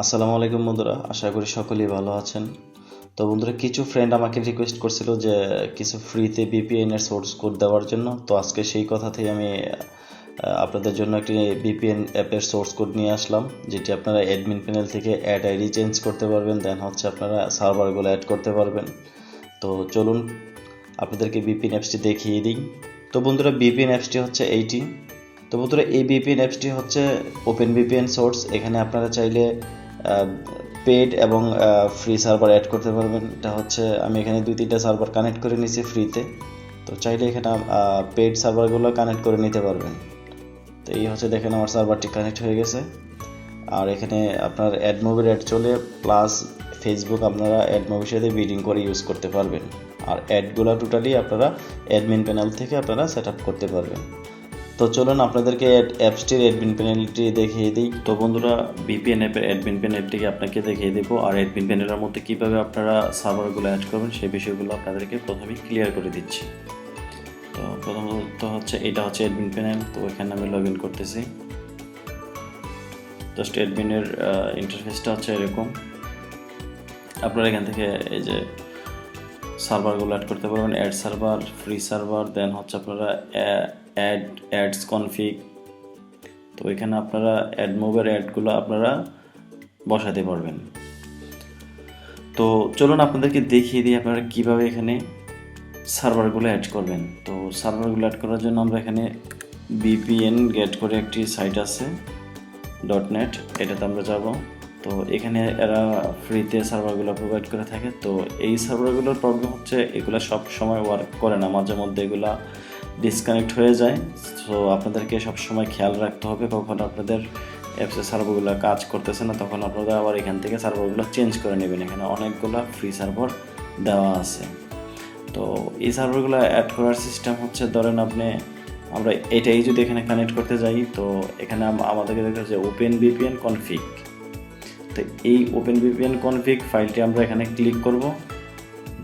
আসসালামু আলাইকুম বন্ধুরা, আশা করি সকলেই ভালো আছেন। তো বন্ধুরা, কিছু ফ্রেন্ড আমাকে রিকোয়েস্ট করছিল যে কিছু ফ্রিতে ভিপিএন এর সোর্স কোড দেওয়ার জন্য। তো আজকে সেই কথাতেই আমি আপনাদের জন্য একটি ভিপিএন অ্যাপের সোর্স কোড নিয়ে আসলাম, যেটি আপনারা অ্যাডমিন প্যানেল থেকে অ্যাড আইডি চেঞ্জ করতে পারবেন, দেন হচ্ছে আপনারা সার্ভারগুলো অ্যাড করতে পারবেন। তো চলুন আপনাদেরকে ভিপিএন অ্যাপসটি দেখিয়ে দিই। তো বন্ধুরা, ভিপিএন অ্যাপসটি হচ্ছে এইটি। তো বন্ধুরা, এই ভিপিএন অ্যাপসটি হচ্ছে ওপেন ভিপিএন সোর্স। এখানে আপনারা চাইলে পেড এবং ফ্রি সার্ভার অ্যাড করতে পারবেন। এটা হচ্ছে আমি এখানে 2-3টা সার্ভার কানেক্ট করে নিয়েছি ফ্রিতে। তো চাইলে এখানে পেড সার্ভারগুলো কানেক্ট করে নিতে পারবেন। তো এই হচ্ছে, দেখেন আমার সার্ভারটি কানেক্ট হয়ে গেছে। আর এখানে আপনার অ্যাড মুভির অ্যাড চলে, প্লাস ফেসবুক আপনারা অ্যাড মুভির সাথে বিডিং করে ইউজ করতে পারবেন। আর অ্যাডগুলো টোটালি আপনারা অ্যাডমিন প্যানেল থেকে আপনারা সেট আপ করতে পারবেন। তো চলুন আপনাদেরকে অ্যাপসটির অ্যাডমিন প্যানেলটি দেখিয়ে দিই। তো বন্ধুরা, ভিপিএন অ্যাপের অ্যাডমিন প্যানেলটিকে আপনাকে দেখিয়ে দেবো, আর অ্যাডমিন প্যানেলের মধ্যে কীভাবে আপনারা সার্ভারগুলো অ্যাড করবেন সেই বিষয়গুলো আপনাদেরকে প্রথমেই ক্লিয়ার করে দিচ্ছি। তো প্রথমত হচ্ছে এটা হচ্ছে অ্যাডমিন প্যানেল। তো এখানে আমি লগ ইন করতেছি। জাস্ট অ্যাডমিনের ইন্টারফেসটা হচ্ছে এরকম। আপনারা এখান থেকে এই যে সার্ভারগুলো অ্যাড করতে পারবেন, অ্যাড সার্ভার, ফ্রি সার্ভার, দেন হচ্ছে আপনারা অ্যাডস কনফিগ। তো এখানে আপনারা অ্যাড মুভের অ্যাডগুলো আপনারা বসাতে পারবেন। তো চলুন আপনাদেরকে দেখিয়ে দিই আপনারা কীভাবে এখানে সার্ভারগুলো অ্যাড করবেন। তো সার্ভারগুলো অ্যাড করার জন্য আমরা এখানে VPN গেট করে একটি সাইট আছে .net, এটাতে আমরা যাব। তো এখানে এরা ফ্রিতে সার্ভারগুলো প্রোভাইড করে থাকে। তো এই সার্ভারগুলোর প্রবলেম হচ্ছে এগুলো সব সময় ওয়ার্ক করে না, মাঝে মধ্যে এগুলা ডিসকানেক্ট হয়ে যায়। সো আপনাদেরকে সবসময় খেয়াল রাখতে হবে, কখন আপনাদের অ্যাপসের সার্ভারগুলো কাজ করতেছে না তখন আপনারা আবার এখান থেকে সার্ভারগুলো চেঞ্জ করে নেবেন। এখানে অনেকগুলো ফ্রি সার্ভার দেওয়া আছে। তো এই সার্ভারগুলো অ্যাড করার সিস্টেম হচ্ছে, ধরেন আমরা এটাই যদি এখানে কানেক্ট করতে যাই, তো এখানে আমাদেরকে দেখা যাচ্ছে ওপেন ভিপিএন কনফিগ। তো এই ওপেন ভিপিএন কনফিগ ফাইলটি আমরা এখানে ক্লিক করব।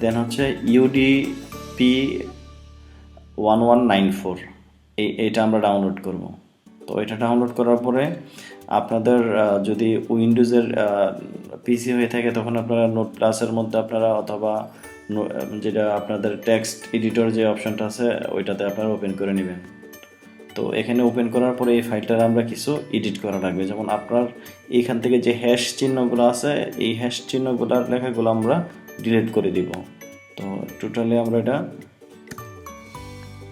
দেন হচ্ছে UDP 1194 এইটা আমরা ডাউনলোড করব। তো এটা ডাউনলোড করার পরে আপনাদের যদি উইন্ডোজের পিসি হয়ে থাকে তখন আপনারা নোট প্লাসের মধ্যে আপনারা, অথবা যেটা আপনাদের টেক্সট এডিটর যে অপশনটা আছে ওইটাতে আপনারা ওপেন করে নেবেন। তো এখানে ওপেন করার পরে এই ফাইলটার আমরা কিছু এডিট করা লাগবে। যেমন আপনার এইখান থেকে যে হ্যাশ চিহ্নগুলো আছে, এই হ্যাশ চিহ্নগুলোর লেখাগুলো আমরা ডিলিট করে দিব। তো টোটালি আমরা এটা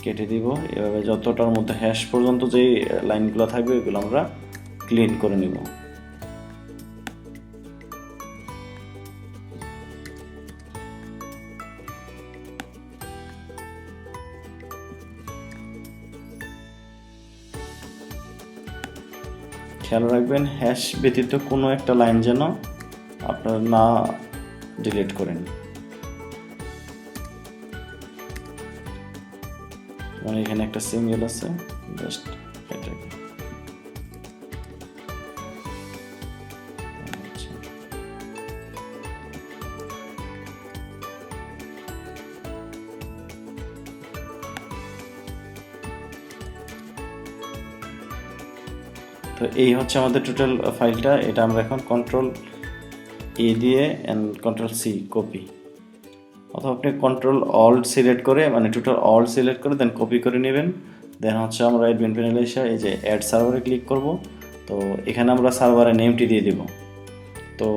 কেটে দিব। এভাবে যতটার মধ্যে হ্যাশ পর্যন্ত যেই লাইনগুলো থাকবে এগুলো আমরা ক্লিন করে নিব। খেয়াল রাখবেন হ্যাশ ব্যতীত কোনো একটা লাইন যেন আপনারা না ডিলিট করেন। মানে এখানে একটা সিঙ্গেল আছে, জাস্ট এটাকে। তো এই হচ্ছে আমাদের টোটাল ফাইলটা। এটা আমরা এখন Ctrl+A দিয়ে Ctrl+C কপি, অথবা আপনি Ctrl+Alt সিলেক্ট করে, মানে টোটাল অল সিলেক্ট করে দেন কপি করে নেবেন। দেন হচ্ছে আমরা অ্যাডমিন প্যানেলে এসে এই যে অ্যাড সার্ভারে ক্লিক করব। তো এখানে আমরা সার্ভারের নেমটি দিয়ে দিব। তো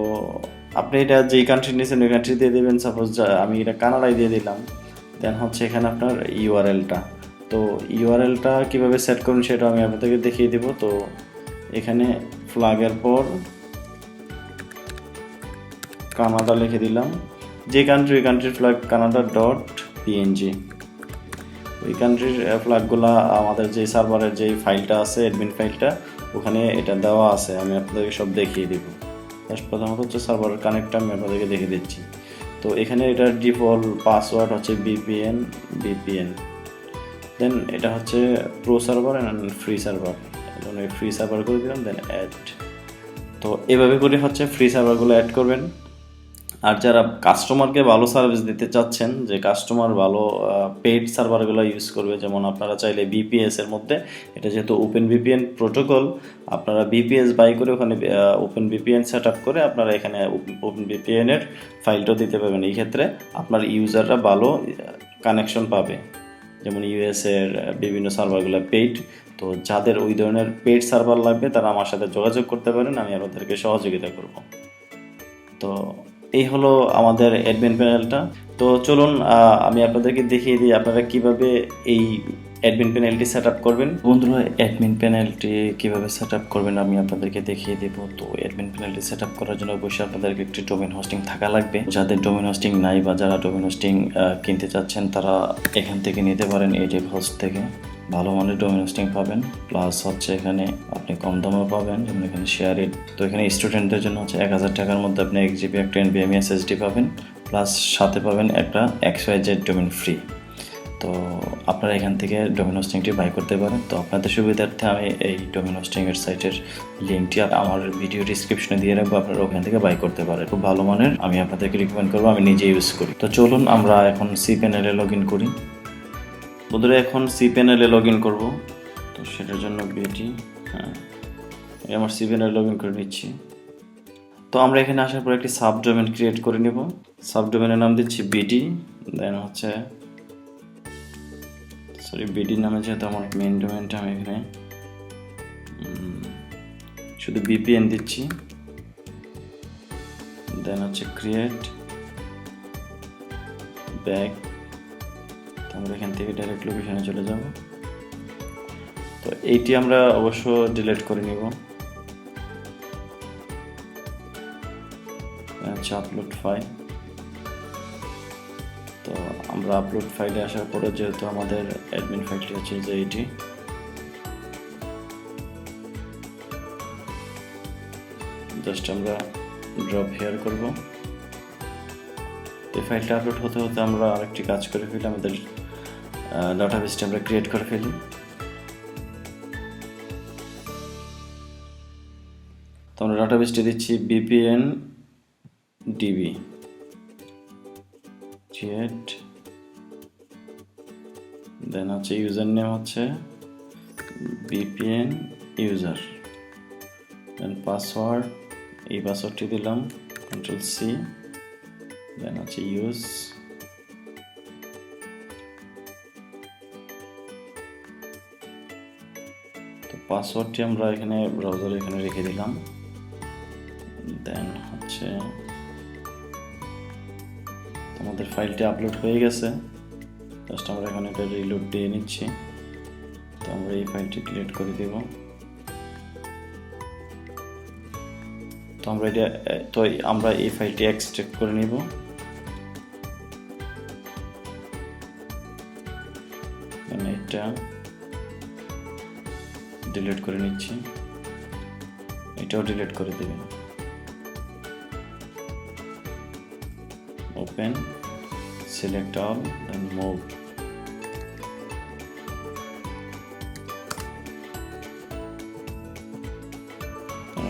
আপনি এটা যেই কান্ট্রি নিয়েছেন ওই কান্ট্রি দিয়ে দেবেন। সাপোজ আমি এটা কানাডায় দিয়ে দিলাম। দেন হচ্ছে এখানে আপনার ইউআরএলটা, তো ইউআরএলটা কীভাবে সেট করুন সেটা আমি আপনাদেরকে দেখিয়ে দেবো। তো এখানে ফ্ল্যাগের পর কানাডা লিখে দিলাম। যে কান্ট্রির ফ্ল্যাগ canada.png, ওই কান্ট্রির ফ্ল্যাগগুলো আমাদের যে সার্ভারের যে ফাইলটা আছে অ্যাডমিন ফাইলটা ওখানে এটা দেওয়া আছে। আমি আপনাদেরকে সব দেখিয়ে দিব। ফার্স্ট প্রথমত হচ্ছে সার্ভারের কানেক্টটা আমি আপনাদেরকে দেখিয়ে দিচ্ছি। তো এখানে এটার ডিফল্ট পাসওয়ার্ড হচ্ছে VPN। দেন এটা হচ্ছে pro server and free server, free server করে দিলাম। দেন অ্যাড। তো এভাবে করে হচ্ছে ফ্রি সার্ভারগুলো অ্যাড করবেন। আর যারা কাস্টমারকে ভালো সার্ভিস দিতে চাচ্ছেন, যে কাস্টমার ভালো পেইড সার্ভারগুলো ইউজ করবে, যেমন আপনারা চাইলে বিপিএস এর মধ্যে, এটা যেহেতু ওপেন ভিপিএন প্রোটোকল, আপনারা বিপিএস বাই করে ওখানে ওপেন ভিপিএন সেট আপ করে আপনারা এখানে ওপেন ভিপিএন এর ফাইলটাও দিতে পারবেন। এই ক্ষেত্রে আপনার ইউজাররা ভালো কানেকশন পাবে। যেমন ইউএস এর বিভিন্ন সার্ভারগুলো পেইড, তো যাদের ওই ধরনের পেইড সার্ভার লাগবে তারা আমার সাথে যোগাযোগ করতে পারেন, আমি আপনাদেরকে সহযোগিতা করব। তো এই হলো আমাদের অ্যাডমিন প্যানেলটা। তো চলুন আমি আপনাদেরকে দেখিয়ে দিই আপনারা কিভাবে এই অ্যাডমিন প্যানেলটি সেট আপ করবেন। বন্ধুরা, অ্যাডমিন প্যানেলটি কিভাবে সেট আপ করবেন আমি আপনাদেরকে দেখিয়ে দেব। তো অ্যাডমিন প্যানেলটি সেট আপ করার জন্য অবশ্যই আপনাদেরকে একটি ডোমেন হোস্টিং থাকা লাগবে। যাদের ডোমেন হোস্টিং নাই বা যারা ডোমেন হোস্টিং কিনতে চাচ্ছেন তারা এখান থেকে নিতে পারেন, এই যে হোস্ট থেকে ভালো মানের ডোমেন হোস্টিং পাবেন। প্লাস হচ্ছে এখানে আপনি কম দামেও পাবেন, যেমন এখানে শেয়ার ইট। তো এখানে স্টুডেন্টদের জন্য হচ্ছে 1000 টাকার মধ্যে আপনি 1 GB একটা NVMe SSD পাবেন, প্লাস সাথে পাবেন একটা XYZ ডোমেন ফ্রি। তো আপনারা এখান থেকে ডোমেন হোস্টিংটি বাই করতে পারেন। তো আপনাদের সুবিধার্থে আমি এই ডোমেন হোস্টিংয়ের সাইটের লিঙ্কটি আমার ভিডিও ডিসক্রিপশনে দিয়ে রাখবো, আপনারা ওখান থেকে বাই করতে পারেন। খুব ভালো মানের, আমি আপনাদেরকে রিকমেন্ড করবো, আমি নিজে ইউজ করি। তো চলুন আমরা এখন সি প্যানেলে লগ ইন করি। বন্ধুরা, এখন সি প্যানেলে লগ ইন করবো। তো সেটার জন্য বিটি, আমার সি প্যানেলে লগ ইন করে নিচ্ছি। তো আমরা এখানে আসার পর একটি সাব ডোমেন ক্রিয়েট করে নেব। সাব ডোমেনের নাম দিচ্ছি বিডি, দেন হচ্ছে বিডি নামে যেহেতু আমার মেইন ডোমেনটা, আমি এখানে শুধু VPN দিচ্ছি। দেন হচ্ছে ক্রিয়েট ব্যাক, আমরা এখান থেকে ডাইরেক্ট লোকেশনে চলে যাব। তো এইটি আমরা অবশ্য ডিলিট করে নিব। হচ্ছে আপলোড ফাইল। তো আমরা আপলোড ফাইলে আসার পরে যেহেতু আমাদের অ্যাডমিন ফাইলটি হচ্ছে যে এইটি, জাস্ট আমরা ড্রপ হেয়ার করব। এই ফাইলটা আপলোড হতে হতে আমরা আরেকটি কাজ করে ফেলি, আমাদের ডাটাবেসটি আমরা ক্রিয়েট করে ফেলি। তো আমরা ডাটাবেসটি দিচ্ছি VPN DB ক্রিয়েট, দেন হচ্ছে ইউজার নেম হচ্ছে VPN ইউজার, দেন পাসওয়ার্ড, এই পাসওয়ার্ডটি দিলাম Ctrl+C, দেন হচ্ছে ইউজ। তো পাসওয়ার্ডটি আমরা এখানে ব্রাউজারে এখানে রেখে দিলাম। দেন হচ্ছে আমাদের ফাইলটি আপলোড হয়ে গেছে, জাস্ট আমরা এখানে এটা রিলোড দিয়ে নিচ্ছি। তো আমরা এই ফাইলটি ডিলিট করে দেব। তো আমরা এই ফাইলটি এক্সট্রাক্ট করে নিব। এটা ডিলিট করে নিচ্ছি, এটাও ডিলিট করে দেবেন। ওপেন, সিলেক্ট অল, দেন মুভ।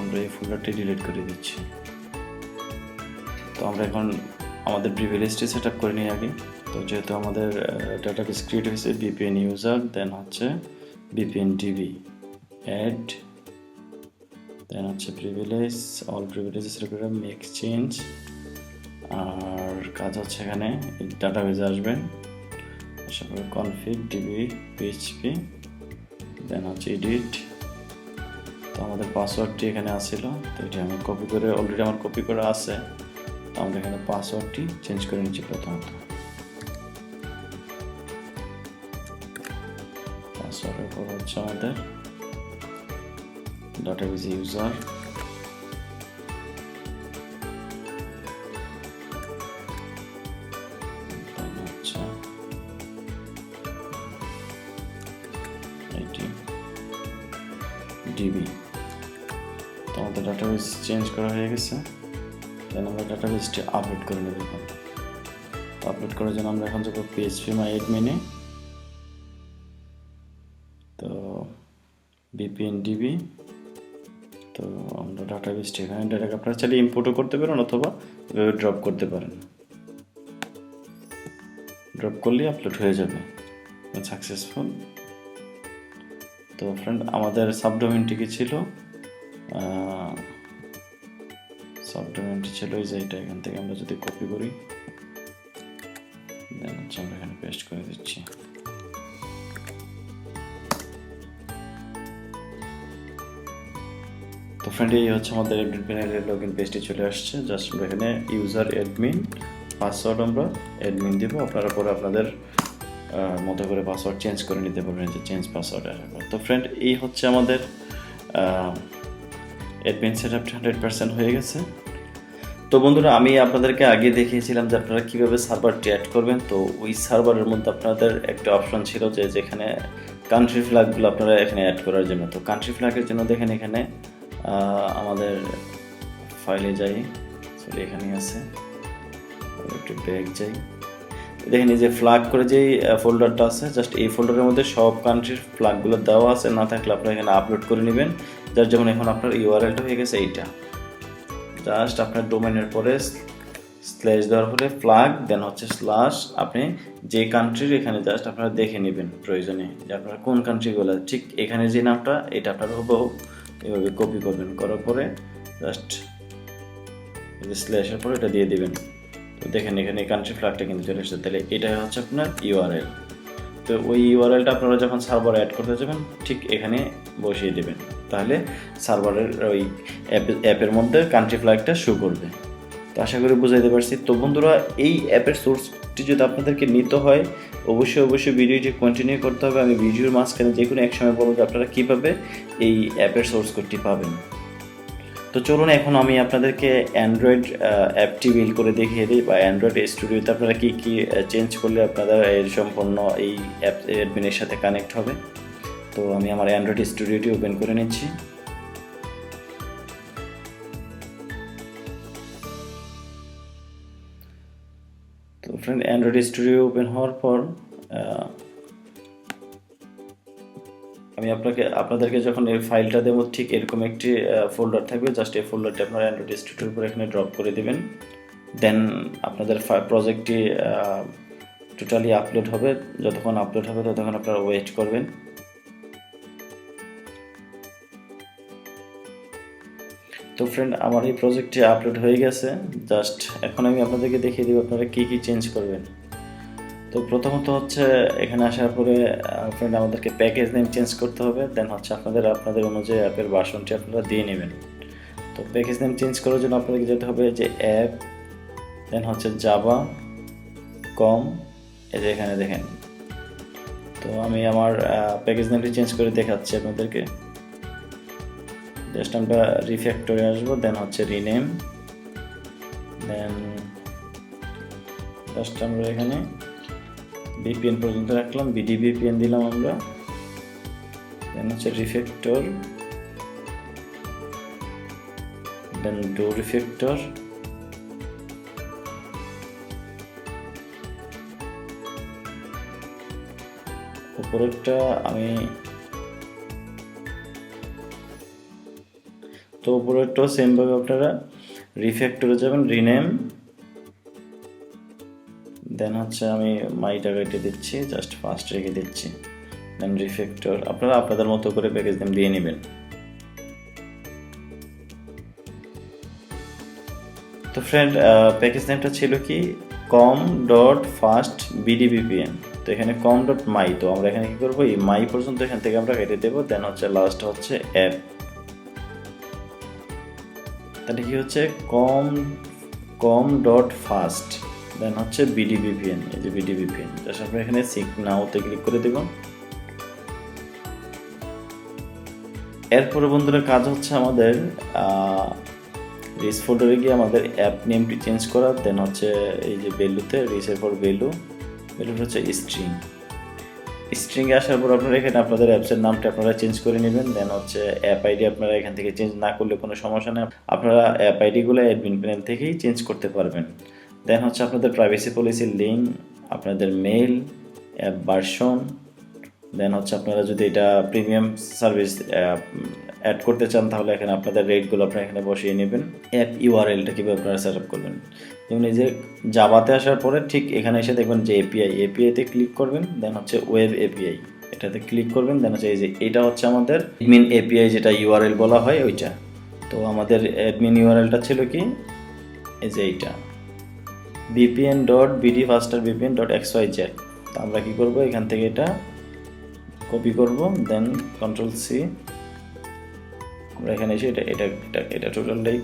আমরা এই ফোল্ডারটি ডিলিট করে দিচ্ছি। তো আমরা এখন আমাদের প্রিভিলেজটি সেট আপ করে নিই আগে। তো যেহেতু আমাদের ডাটাবেস ক্রিয়েট হয়েছে VPN ইউজার, দেন হচ্ছে VPN DB অ্যাড, দেন হচ্ছে privilege, all privileges regular make change. আর কাজ হচ্ছে এখানে ডাটাবেসে আসবেন, আসার পরে কনফিগ DB PHP, দেন হচ্ছে এডিট। তো আমাদের পাসওয়ার্ডটি এখানে আসছিল, তো এটি আমি কপি করে, অলরেডি আমার কপি করা আছে। তো আমরা এখানে পাসওয়ার্ডটি চেঞ্জ করে নিচ্ছি প্রথমত। পাসওয়ার্ডের পর হচ্ছে আমাদের ডাটাবেস ইউজার, DB। তো আমাদের ডাটাবেস চেঞ্জ করা হয়ে গেছে। দেন আমরা ডাটাবেসটি আপলোড করে নেব। আপলোড করার জন্য আমরা এখন যাবো phpMyAdmin-এ। তো VPN DB, তো তো আমরা ডাটাবেসটি এখানে ডাটাকে আপনারা চাইলে ইম্পোর্টও করতে পারেন অথবা এভাবে ড্রপ করতে পারেন। ড্রপ করলে আপলোড হয়ে যাবে সাকসেসফুল। তো ফ্রেন্ড আমাদের সাবডোমেনটি কি ছিল? সাবডোমেনটি ছিল এই যে এটা, এখান থেকে আমরা যদি কপি করি দেন হচ্ছে আমরা এখানে পেস্ট করে দিচ্ছি। তো ফ্রেন্ড এই হচ্ছে আমাদের অ্যাডমিন প্যানেলের লগইন পেজটি চলে আসছে। জাস্ট আমরা এখানে ইউজার অ্যাডমিন, পাসওয়ার্ড আমরা অ্যাডমিন দেব। আপনারা পরে আপনাদের মতো করে পাসওয়ার্ড চেঞ্জ করে নিতে পারবেন, যে চেঞ্জ পাসওয়ার্ড আসবে। তো ফ্রেন্ড এই হচ্ছে আমাদের অ্যাডমিন সেটআপটা 100% হয়ে গেছে। তো বন্ধুরা আমি আপনাদেরকে আগে দেখিয়েছিলাম যে আপনারা কীভাবে সার্ভারটি অ্যাড করবেন। তো ওই সার্ভারের মধ্যে আপনাদের একটা অপশন ছিল যে যেখানে কান্ট্রি ফ্ল্যাগগুলো আপনারা এখানে অ্যাড করার জন্য। তো কান্ট্রি ফ্ল্যাগের জন্য দেখেন এখানে আমাদের ফাইলে যাই, চলে এখানেই আছে, একটু ব্যাক যাই, দেখেন এই যে ফ্ল্যাগ করে যেই ফোল্ডারটা আছে, জাস্ট এই ফোল্ডারের মধ্যে সব কান্ট্রির ফ্ল্যাগগুলো দেওয়া আছে। না থাকলে আপনারা এখানে আপলোড করে নেবেন। যার যেমন এখন আপনার ইউআরএলটা হয়ে গেছে এইটা, জাস্ট আপনার ডোমেনের পরে স্ল্যাশ দেওয়ার পরে ফ্ল্যাগ, দেন হচ্ছে স্ল্যাশ, আপনি যে কান্ট্রির এখানে জাস্ট আপনারা দেখে নেবেন প্রয়োজনে যে আপনারা কোন কান্ট্রিগুলো, ঠিক এখানে যে নামটা এটা আপনারা হুবহু এভাবে কপি করবেন, করার পরে জাস্ট স্ল্যাশের পরে এটা দিয়ে দিবেন। তো দেখেন এখানে কান্ট্রি ফ্ল্যাগটা কিন্তু চলে এসেছে। তাহলে এটা হচ্ছে আপনার ইউআরএল। তো ওই ইউআরএলটা আপনারা যখন সার্ভার অ্যাড করতে যাবেন ঠিক এখানে বসিয়ে দেবেন, তাহলে সার্ভারের ওই অ্যাপের মধ্যে কান্ট্রি ফ্ল্যাগটা শো করবে। তো আশা করি বুঝাইতে পারছি। তো বন্ধুরা এই অ্যাপের সোর্সটি যদি আপনাদেরকে নিতে হয় অবশ্যই ভিডিওটি কন্টিনিউ করতে হবে। আমি ভিডিওর মাঝখানে যে কোনো এক সময় বলবো যে আপনারা কীভাবে এই অ্যাপের সোর্স কোডটি পাবেন। তো চলুন এখন আমি আপনাদেরকে অ্যান্ড্রয়েড অ্যাপটি বিল্ড করে দেখিয়ে দিই, বা অ্যান্ড্রয়েড স্টুডিওতে আপনারা কী কী চেঞ্জ করলে আপনাদের এর সম্পূর্ণ এই অ্যাপ অ্যাডমিনের সাথে কানেক্ট হবে। তো আমি আমার অ্যান্ড্রয়েড স্টুডিওটি ওপেন করে নিচ্ছি। তো ফ্রেন্ড অ্যান্ড্রয়েড স্টুডিও ওপেন হওয়ার পর আমি আপনাদেরকে যখন এই ফাইলটা দেবো ঠিক এরকম একটি ফোল্ডার থাকবে। জাস্ট এই ফোল্ডারটি আপনারা অ্যান্ড্রয়েড স্টুডিওর উপর এখানে ড্রপ করে দেবেন। দেন আপনাদের প্রজেক্টটি টোটালি আপলোড হবে। যতক্ষণ আপলোড হবে ততক্ষণ আপনারা ওয়েট করবেন। তো ফ্রেন্ড আমার এই প্রজেক্টটি আপলোড হয়ে গেছে। জাস্ট এখন আমি আপনাদেরকে দেখিয়ে দিব আপনারা কী কী চেঞ্জ করবেন। তো প্রথমত হচ্ছে এখানে আসার পরে ফ্রেন্ড আমাদেরকে প্যাকেজ নেম চেঞ্জ করতে হবে। দেন হচ্ছে আপনাদের অনুযায়ী অ্যাপের ভার্সনটি আপনারা দিয়ে নেবেন। তো প্যাকেজ নেম চেঞ্জ করার জন্য আপনাদেরকে যেতে হবে যে অ্যাপ, দেন হচ্ছে জাভা কম, এই যে এখানে দেখেন। তো আমি আমার প্যাকেজ নেমটি চেঞ্জ করে দেখাচ্ছি আপনাদেরকে। জাস্ট আমরা রিফ্যাক্টরে আসবো, দেন হচ্ছে রিনেম, দেন জাস্ট আমরা এখানে VPN পর্যন্ত রাখলাম, বিডি VPN দিলাম আমরা, দেন হচ্ছে রিফ্যাক্টর, দেন ডো রিফ্যাক্টর, উপরেরটা আমি তো উপরেরটাও সেমভাবে আপনারা রিফ্যাক্টরে যাবেন, রিনেম, দেন হচ্ছে আমি মাইটাকে দিচ্ছি, জাস্ট ফার্স্ট রেখে দিচ্ছি, দেন রিফ্যাক্টর। আপনারা আপনাদের মতো করে প্যাকেজ নেম দিয়ে নেবেন। তো ফ্রেন্ড প্যাকেজ নেমটা ছিল কি com.fast.bdvpn। তো এখানে com.my, তো আমরা এখানে কি করবো এই মাই পর্যন্ত এখান থেকে আমরা কেটে দেবো। দেন হচ্ছে লাস্ট হচ্ছে অ্যাপ, তাহলে কি হচ্ছে com.fast, দেন হচ্ছে BDVPN, এই যে BDVPN। জাস্ট আমরা এখানে সিঙ্ক নাওতে ক্লিক করে দেব। এরপরে বন্ধুরা কাজ হচ্ছে আমাদের রিস ফোল্ডারে গিয়ে আমাদের অ্যাপ নেমটি চেঞ্জ করা। দেন হচ্ছে এই যে ভ্যালুতে রিসের পর ভ্যালুটা হচ্ছে স্ট্রিংয়ে আসার পর আপনারা এখানে আপনাদের অ্যাপসের নামটা আপনারা চেঞ্জ করে নেবেন। দেন হচ্ছে অ্যাপ আইডি আপনারা এখান থেকে চেঞ্জ না করলে কোনো সমস্যা নেই, আপনারা অ্যাপ আইডিগুলো অ্যাডমিন প্যানেল থেকেই চেঞ্জ করতে পারবেন। দেন হচ্ছে আপনাদের প্রাইভেসি পলিসির লিঙ্ক, আপনাদের মেইল, অ্যাপ ভার্সন, দেন হচ্ছে আপনারা যদি এটা প্রিমিয়াম সার্ভিস অ্যাড করতে চান তাহলে এখানে আপনাদের রেটগুলো আপনারা এখানে বসিয়ে নেবেন। অ্যাপ ইউআরএলটা কীভাবে আপনারা সেট আপ করবেন, যেমন এই যে জাভাতে আসার পরে ঠিক এখানে এসে দেখবেন যে এপিআইতে ক্লিক করবেন, দেন হচ্ছে ওয়েব এপিআই এটাতে ক্লিক করবেন, দেন হচ্ছে এই যে এটা হচ্ছে আমাদের অ্যাডমিন এপিআই যেটা ইউআরএল বলা হয় ওইটা। তো আমাদের অ্যাডমিন ইউআরএলটা ছিল কি এই যে এইটা vpn.bdfastervpn.xyz। তো আমরা কি করব, এখান থেকে এটা কপি করব, দেন Ctrl+C, আমরা এখানে এসে এটা এটা এটা এটা টোটালটাই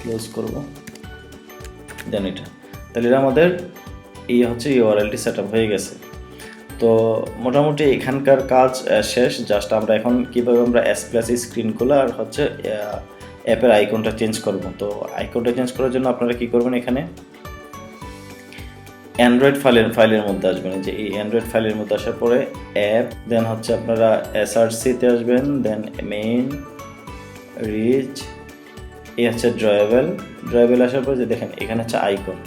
ক্লোজ করব, দেন এটা, তাহলে এটা আমাদের এই হচ্ছে ইউআরএলটি সেট আপ হয়ে গেছে। তো মোটামুটি এখানকার কাজ শেষ। জাস্ট আমরা এখন কীভাবে আমরা S+ স্ক্রিনগুলো আর হচ্ছে অ্যাপের আইকনটা চেঞ্জ করব। তো আইকনটা চেঞ্জ করার জন্য আপনারা কি করবেন, এখানে অ্যান্ড্রয়েড ফাইলের মধ্যে আসবেন। যে এই অ্যান্ড্রয়েড ফাইলের মধ্যে আসার পরে অ্যাপ, দেন হচ্ছে আপনারা SRCতে আসবেন, দেন মেইন, রিচ, এই হচ্ছে ড্রয়েবল আসার পরে যে দেখেন এখানে হচ্ছে আইকন।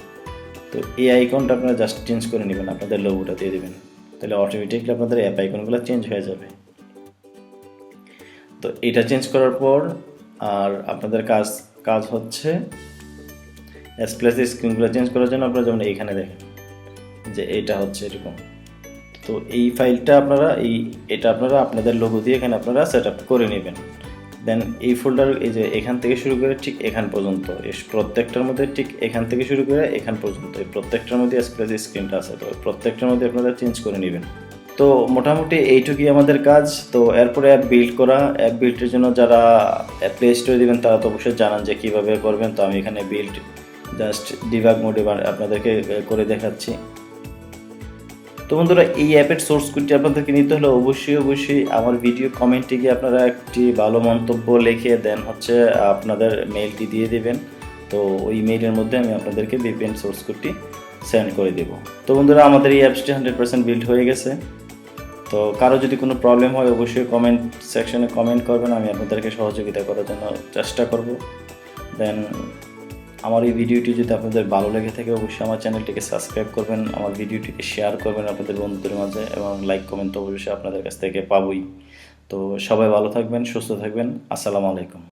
তো এই আইকনটা আপনারা জাস্ট চেঞ্জ করে নেবেন, আপনাদের লোগোটা দিয়ে দেবেন, তাহলে অটোমেটিকলি আপনাদের অ্যাপ আইকনগুলো চেঞ্জ হয়ে যাবে। তো এটা চেঞ্জ করার পর আর আপনাদের কাজ হচ্ছে S+ স্ক্রিনগুলো চেঞ্জ করার জন্য আপনারা যেমন এইখানে দেখেন যে এটা হচ্ছে এরকম। তো এই ফাইলটা আপনারা এটা আপনারা আপনাদের লোগো দিয়ে এখানে আপনারা সেট আপ করে নেবেন। দেন এই ফোল্ডার এই যে এখান থেকে শুরু করে ঠিক এখান পর্যন্ত, এই প্রত্যেকটার মধ্যে ঠিক এখান থেকে শুরু করে এখান পর্যন্ত এই প্রত্যেকটার মধ্যে S+ স্ক্রিনটা আছে, তো প্রত্যেকটার মধ্যে আপনারা চেঞ্জ করে নেবেন। তো মোটামুটি এইটুকুই আমাদের কাজ। তো এরপরে অ্যাপ বিল্ড করা, অ্যাপ বিল্ডের জন্য যারা প্লে স্টোরে দেবেন তারা তো অবশ্যই জানান যে কীভাবে করবেন। তো আমি এখানে বিল্ড জাস্ট ডিবাগ মোডে আপনাদেরকে করে দেখাচ্ছি। তো বন্ধুরা, এই অ্যাপের সোর্স কোডটি আপনাদেরকে নিতে হলে অবশ্যই আমার ভিডিও কমেন্টে গিয়ে আপনারা একটি ভালো মন্তব্য লিখে দেন হচ্ছে আপনাদের মেইলটি দিয়ে দেবেন। তো ওই মেইলের মধ্যে আমি আপনাদেরকে VPN সোর্স কোডটি সেন্ড করে দেব। তো বন্ধুরা, আমাদের এই অ্যাপসটি 100% বিল্ড হয়ে গেছে। তো কারো যদি কোনো প্রবলেম হয় অবশ্যই কমেন্ট সেকশনে কমেন্ট করবেন, আমি আপনাদেরকে সহযোগিতা করার জন্য চেষ্টা করব। দেন আমার এই ভিডিওটি যদি আপনাদের ভালো লেগে থাকে অবশ্যই আমার চ্যানেলটিকে সাবস্ক্রাইব করবেন, আমার ভিডিওটিকে শেয়ার করবেন আপনাদের বন্ধুদের মাঝে, এবং লাইক কমেন্ট তো অবশ্যই আপনাদের কাছ থেকে পাবই। তো সবাই ভালো থাকবেন, সুস্থ থাকবেন। আসসালামু আলাইকুম।